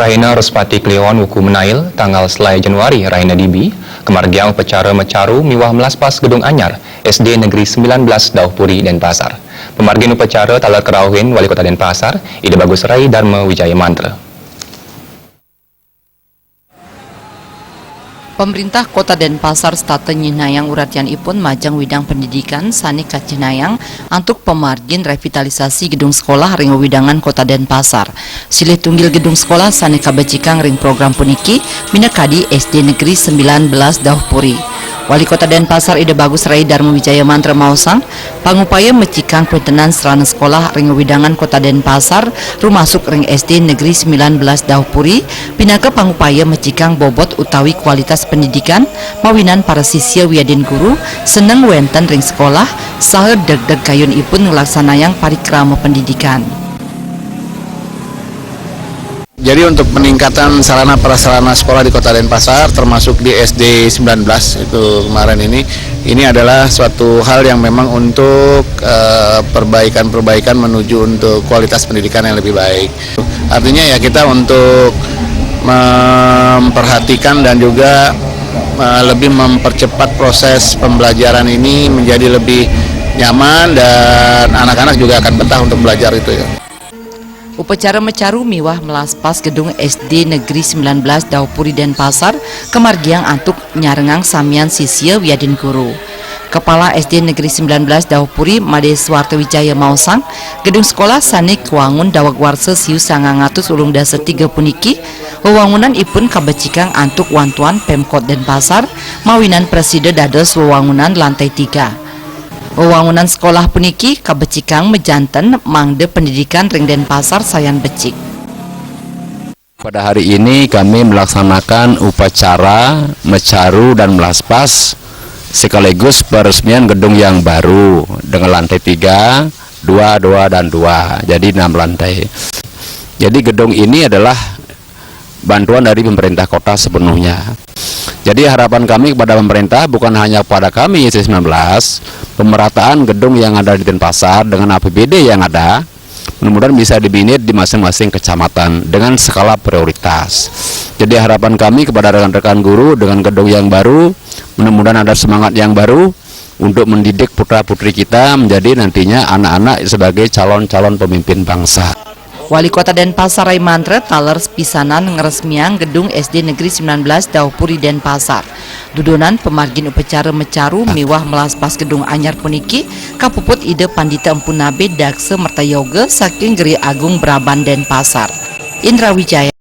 Rahina Respati Kliwon Wuku Menail, tanggal selai Januari Rahina Dibi, kemargiang upacara mecaru miwah melaspas gedung anyar, SD Negeri 19 Dauhpuri Denpasar. Pemargian upacara talat kerauhin Wali Kota Denpasar, Ida Bagus Rai Dharma Wijaya Mantra. Pemerintah Kota Denpasar stata nyinayang uratian ipun majang widang pendidikan sani kacinayang untuk pemargin revitalisasi gedung sekolah ring widangan Kota Denpasar. Silih tunggil gedung sekolah sani kabecikang ring program puniki minakadi SD Negeri 19 Dauhpuri. Wali Kota Denpasar Ida Bagus Rai Dharma Wijaya Mantra mausang pangupaya mecikang kuentenan serana sekolah ring widangan Kota Denpasar rumasuk ring SD Negeri 19 Dauhpuri pinaka pangupaya mecikang bobot utawi kualitas pendidikan mawinan para siswa wiadin guru seneng wenten ring sekolah saha deg-deg kayun ipun ngelaksanayang parikrama pendidikan. Jadi untuk peningkatan sarana prasarana sekolah di Kota Denpasar termasuk di SD 19 itu kemarin ini adalah suatu hal yang memang untuk perbaikan menuju untuk kualitas pendidikan yang lebih baik. Artinya ya kita untuk memperhatikan dan juga lebih mempercepat proses pembelajaran ini menjadi lebih nyaman dan anak-anak juga akan betah untuk belajar itu ya. Upacara mecaru miwah melaspas gedung SD Negeri 19 Dauhpuri Denpasar kemargiang antuk nyarengang samian sisya wiadin guru. Kepala SD Negeri 19 Dauhpuri Made Swarto Wijaya mausang gedung sekolah sani kewangun dawag warsa siu 900 ulung dasa 3 puniki wewangunan ipun kabecikang antuk wantuan Pemkot Denpasar mawinan preside dados wewangunan lantai 3. Wewangunan sekolah puniki kabecikang mejanten mangde pendidikan ring Denpasar sayan becik. Pada hari ini kami melaksanakan upacara mecaru dan melaspas sekaligus peresmian gedung yang baru dengan lantai 3, 2, dan 2, jadi 6 lantai. Jadi gedung ini adalah bantuan dari pemerintah kota sepenuhnya. Jadi harapan kami kepada pemerintah bukan hanya pada kami SD 19, pemerataan gedung yang ada di Denpasar dengan APBD yang ada, mudah-mudahan bisa dibinit di masing-masing kecamatan dengan skala prioritas. Jadi harapan kami kepada rekan-rekan guru dengan gedung yang baru, mudah-mudahan ada semangat yang baru untuk mendidik putra-putri kita menjadi nantinya anak-anak sebagai calon-calon pemimpin bangsa. Wali Kota Denpasar Rai Mantra taler pisanan ngeresmiang gedung SD Negeri 19 Dauhpuri Denpasar. Dudonan pemargin upacara mecaru miwah melaspas gedung anyar puniki kapuput ide Pandita Empunabe Dakse Mertayoga saking Geri Agung Braban Denpasar. Indra Wijaya.